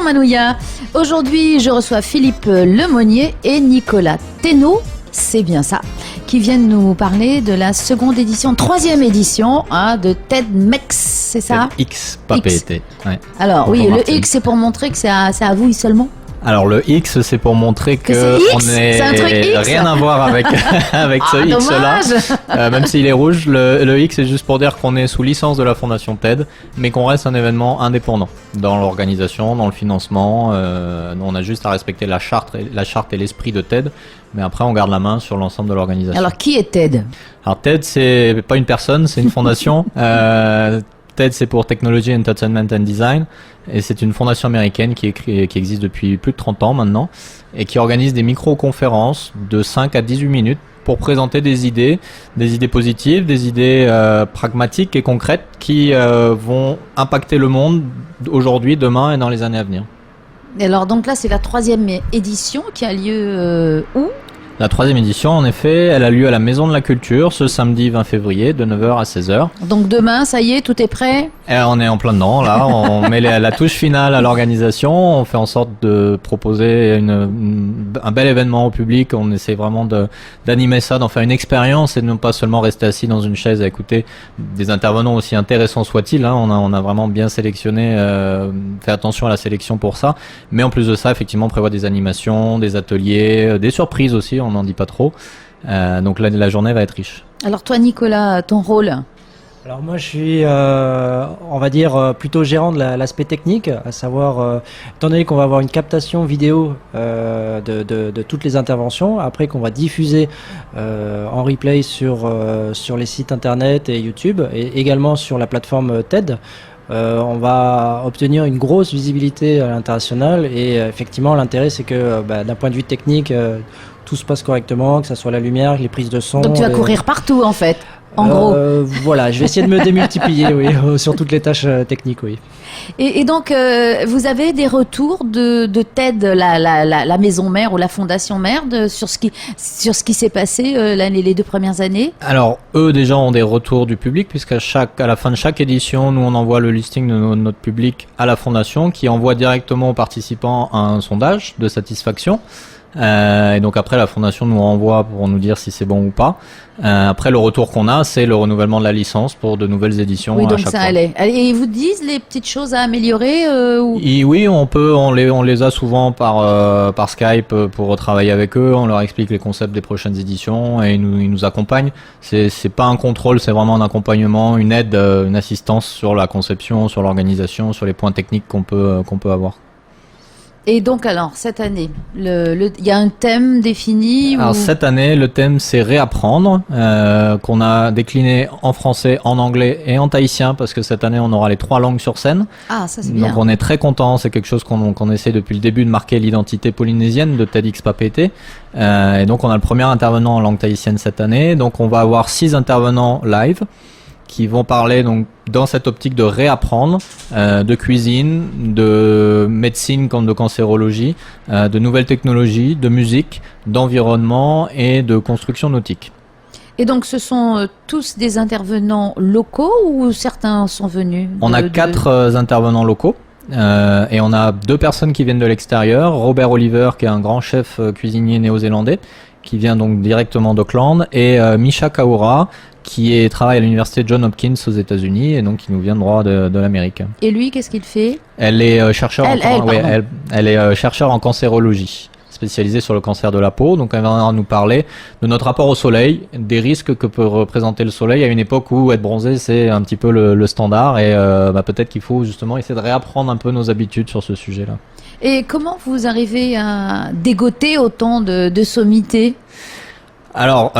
Manouya. Aujourd'hui, je reçois Philippe Lemonnier et Nicolas Thénault, c'est bien ça, qui viennent nous parler de la troisième édition de TEDx, c'est ça? TEDx, pas PET. Ouais. Alors Bonjour oui, Martine. le X c'est pour montrer que c'est à vous seulement. Alors le X, c'est pour montrer que on c'est un truc n'est X. rien à voir avec ce X-là. Même s'il est rouge, le X c'est juste pour dire qu'on est sous licence de la Fondation TED, mais qu'on reste un événement indépendant dans l'organisation, dans le financement. On a juste à respecter la charte et l'esprit de TED, mais après on garde la main sur l'ensemble de l'organisation. Alors qui est TED? Alors TED, c'est pas une personne, c'est une fondation. TED, c'est pour Technology, Entertainment and Design, et c'est une fondation américaine qui existe depuis plus de 30 ans maintenant, et qui organise des micro-conférences de 5 à 18 minutes pour présenter des idées positives, des idées pragmatiques et concrètes qui vont impacter le monde aujourd'hui, demain et dans les années à venir. Et alors donc là, c'est la troisième édition qui a lieu où? La troisième édition, en effet, elle a lieu à la Maison de la Culture ce samedi 20 février de 9h à 16h. Donc demain, ça y est, tout est prêt? On est en plein dedans, là. On met la touche finale à l'organisation. On fait en sorte de proposer un bel événement au public. On essaie vraiment d'animer ça, d'en faire une expérience et de ne pas seulement rester assis dans une chaise à écouter des intervenants aussi intéressants soient-ils. Hein. On a vraiment bien sélectionné, fait attention à la sélection pour ça. Mais en plus de ça, effectivement, on prévoit des animations, des ateliers, des surprises aussi. On n'en dit pas trop. Donc la journée va être riche. Alors toi, Nicolas, ton rôle? Alors moi je suis, on va dire, plutôt gérant de l'aspect technique, à savoir, étant donné qu'on va avoir une captation vidéo de toutes les interventions, après qu'on va diffuser en replay sur les sites internet et YouTube, et également sur la plateforme TED. On va obtenir une grosse visibilité à l'international, et effectivement l'intérêt c'est que d'un point de vue technique, tout se passe correctement, que ça soit la lumière, les prises de son. Donc tu vas courir partout en fait, en gros. Voilà, je vais essayer de me démultiplier, oui, sur toutes les tâches techniques, oui. Et donc vous avez des retours de TED, la maison mère ou la fondation mère, sur ce qui s'est passé les 2 premières années? Alors eux déjà ont des retours du public, puisqu'à la fin de chaque édition, nous on envoie le listing de notre public à la fondation, qui envoie directement aux participants un sondage de satisfaction. Et donc après la fondation nous renvoie pour nous dire si c'est bon ou pas. Après le retour qu'on a, c'est le renouvellement de la licence pour de nouvelles éditions. Oui, donc à chaque ça fois. allait. Et ils vous disent les petites choses à améliorer ou... Et oui, on les a souvent par Skype pour travailler avec eux. On leur explique les concepts des prochaines éditions et ils nous accompagnent. C'est pas un contrôle, c'est vraiment un accompagnement, une aide, une assistance sur la conception, sur l'organisation, sur les points techniques qu'on peut avoir. Et donc alors, cette année, il y a un thème défini? Alors cette année, le thème c'est réapprendre, qu'on a décliné en français, en anglais et en tahitien, parce que cette année on aura les 3 langues sur scène. Ah, ça c'est bien. Donc on est très content, c'est quelque chose qu'on essaie depuis le début de marquer l'identité polynésienne de TEDx PAPT. Et donc on a le premier intervenant en langue tahitienne cette année, donc on va avoir 6 intervenants live qui vont parler donc dans cette optique de réapprendre, de cuisine, de médecine comme de cancérologie, de nouvelles technologies, de musique, d'environnement et de construction nautique. Et donc ce sont tous des intervenants locaux ou certains sont venus On a 4 intervenants locaux. Et on a 2 personnes qui viennent de l'extérieur, Robert Oliver qui est un grand chef cuisinier néo-zélandais qui vient donc directement d'Auckland, et Misha Kaura qui travaille à l'université Johns Hopkins aux États-Unis et donc qui nous vient droit de l'Amérique. Et lui, qu'est-ce qu'il fait? Elle est chercheur elle est chercheur en cancérologie, spécialisée sur le cancer de la peau. Donc elle va nous parler de notre rapport au soleil, des risques que peut représenter le soleil à une époque où être bronzé c'est un petit peu le standard, et peut-être qu'il faut justement essayer de réapprendre un peu nos habitudes sur ce sujet-là. Et comment vous arrivez à dégoter autant de sommités? Alors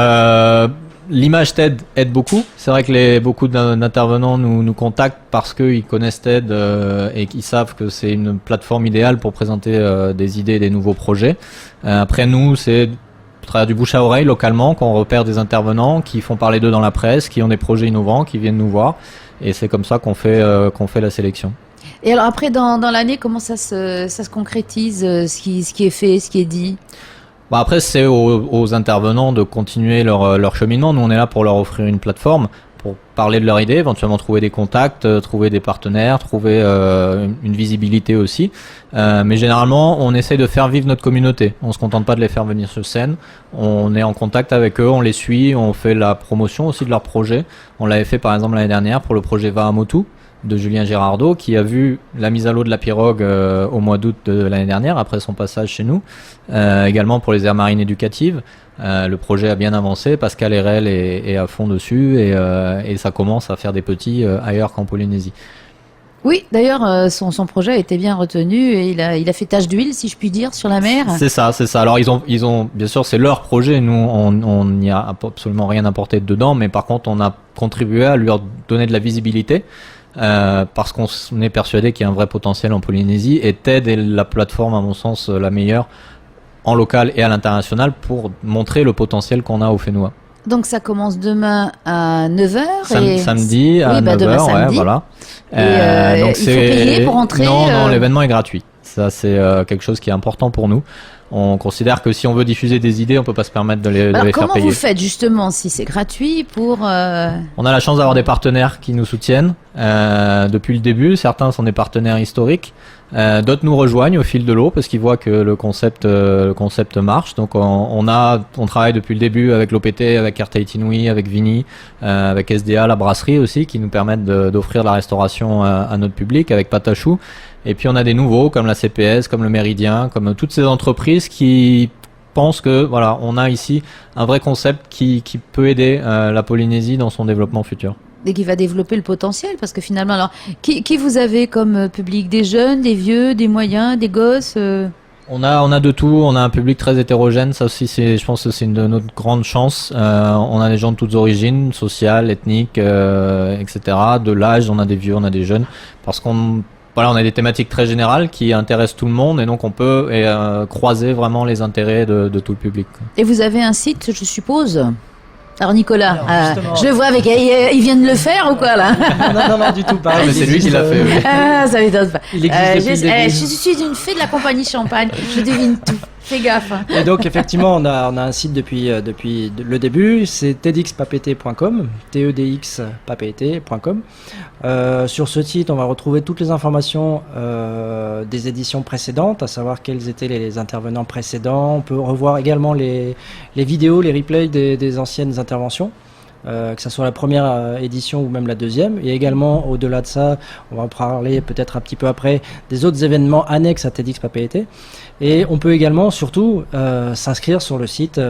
l'image TED aide beaucoup. C'est vrai que beaucoup d'intervenants nous contactent parce qu'ils connaissent TED et qu'ils savent que c'est une plateforme idéale pour présenter des idées et des nouveaux projets. Après nous, c'est à travers du bouche à oreille localement qu'on repère des intervenants qui font parler d'eux dans la presse, qui ont des projets innovants, qui viennent nous voir. Et c'est comme ça qu'on fait la sélection. Et alors après, dans l'année, comment ça se concrétise, ce qui est fait, ce qui est dit? Après, c'est aux intervenants de continuer leur cheminement. Nous, on est là pour leur offrir une plateforme. parler de leur idée, éventuellement trouver des contacts, trouver des partenaires, trouver une visibilité aussi. Mais généralement, on essaye de faire vivre notre communauté. On se contente pas de les faire venir sur scène. On est en contact avec eux, on les suit, on fait la promotion aussi de leur projet. On l'avait fait par exemple l'année dernière pour le projet Vahamotu de Julien Girardot, qui a vu la mise à l'eau de la pirogue au mois d'août de l'année dernière, après son passage chez nous. Également pour les aires marines éducatives. Le projet a bien avancé, Pascal Herel est à fond dessus et ça commence à faire des petits ailleurs qu'en Polynésie. Oui, d'ailleurs, son projet a été bien retenu et il a fait tache d'huile, si je puis dire, sur la mer. C'est ça. Alors ils ont, bien sûr, c'est leur projet. Nous, on n'y a absolument rien apporté dedans, mais par contre, on a contribué à lui donner de la visibilité. Parce qu'on est persuadé qu'il y a un vrai potentiel en Polynésie et TED est la plateforme à mon sens la meilleure en local et à l'international pour montrer le potentiel qu'on a au Fénois. Donc ça commence demain à 9h samedi à 9h, demain samedi. Ouais, voilà. Donc il faut payer pour entrer. Non, l'événement est gratuit. Ça c'est quelque chose qui est important pour nous. On considère que si on veut diffuser des idées, on peut pas se permettre de les faire payer. Comment vous faites justement si c'est gratuit pour On a la chance d'avoir des partenaires qui nous soutiennent depuis le début. Certains sont des partenaires historiques, d'autres nous rejoignent au fil de l'eau parce qu'ils voient que le concept marche. Donc on travaille depuis le début avec l'OPT, avec Air Tahiti Nui, avec Vini, avec SDA, la brasserie aussi, qui nous permettent d'offrir de la restauration à notre public, avec Patachou. Et puis on a des nouveaux comme la CPS, comme le Méridien, comme toutes ces entreprises qui pensent que voilà, on a ici un vrai concept qui peut aider la Polynésie dans son développement futur. Et qui va développer le potentiel, parce que finalement, alors, qui vous avez comme public? Des jeunes, des vieux, des moyens, des gosses On a de tout, on a un public très hétérogène, ça aussi je pense que c'est une de nos grandes chances. On a des gens de toutes origines, sociales, ethniques, etc. De l'âge, on a des vieux, on a des jeunes, parce qu'on a des thématiques très générales qui intéressent tout le monde et donc on peut croiser vraiment les intérêts de tout le public. Et vous avez un site, je suppose? Alors Nicolas, je le vois avec... Il vient de le faire ou quoi là? Non, du tout. Pareil, mais c'est lui qui l'a fait. Oui. Ça m'étonne pas. Il existe depuis le début. Je suis une fée de la compagnie Champagne, je devine tout. Fais gaffe. Hein. Et donc effectivement, on a un site depuis le début, c'est tedxpapete.com, tedxpapete.com. Sur ce site, on va retrouver toutes les informations des éditions précédentes, à savoir quels étaient les intervenants précédents. On peut revoir également les vidéos, les replays des anciennes interventions. Que ce soit la première édition ou même la deuxième. Et également, au-delà de ça, on va parler peut-être un petit peu après des autres événements annexes à TEDx Papeete. Et on peut également, surtout, s'inscrire sur le site,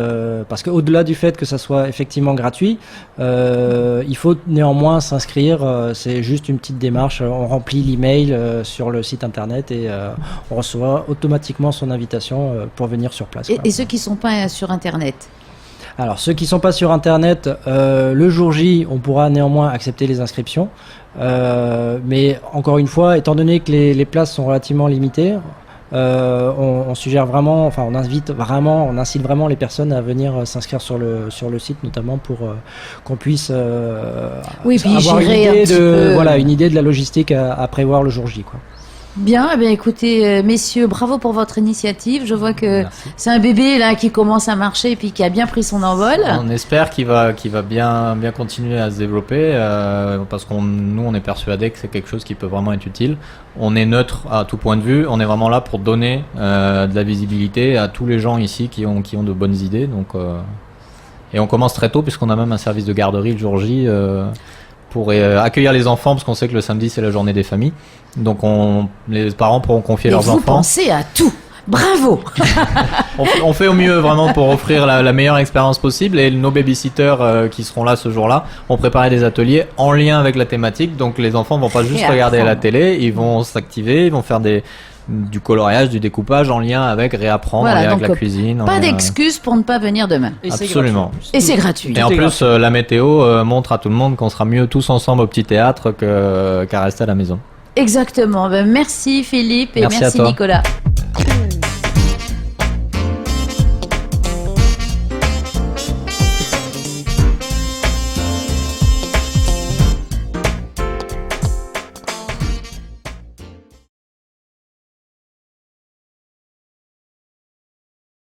parce qu'au-delà du fait que ça soit effectivement gratuit, il faut néanmoins s'inscrire. C'est juste une petite démarche. On remplit l'email sur le site internet et on reçoit automatiquement son invitation pour venir sur place. Et ceux qui ne sont pas sur internet? Alors, ceux qui ne sont pas sur Internet, le jour J, on pourra néanmoins accepter les inscriptions. Mais encore une fois, étant donné que les places sont relativement limitées, on suggère vraiment, enfin on incite vraiment les personnes à venir s'inscrire sur le site, notamment pour qu'on puisse avoir une idée de la logistique à prévoir le jour J, quoi. Bien, écoutez, messieurs, bravo pour votre initiative. Je vois que c'est un bébé là qui commence à marcher et puis qui a bien pris son envol. On espère qu'il va bien continuer à se développer parce nous on est persuadé que c'est quelque chose qui peut vraiment être utile. On est neutre à tout point de vue. On est vraiment là pour donner de la visibilité à tous les gens ici qui ont de bonnes idées. Donc, et on commence très tôt puisqu'on a même un service de garderie le jour J. Pour accueillir les enfants, parce qu'on sait que le samedi c'est la journée des familles, donc les parents pourront confier leurs enfants. Vous pensez à tout, bravo. on fait au mieux vraiment pour offrir la meilleure expérience possible, et nos babysitters qui seront là ce jour-là ont préparé des ateliers en lien avec la thématique, donc les enfants vont pas juste regarder la télé, ils vont s'activer, ils vont faire du coloriage, du découpage en lien avec réapprendre, en lien avec la cuisine. Pas d'excuses pour ne pas venir demain. Et absolument. Et c'est gratuit. Et en plus, la météo montre à tout le monde qu'on sera mieux tous ensemble au petit théâtre qu'à rester à la maison. Exactement. Merci Philippe et merci Nicolas.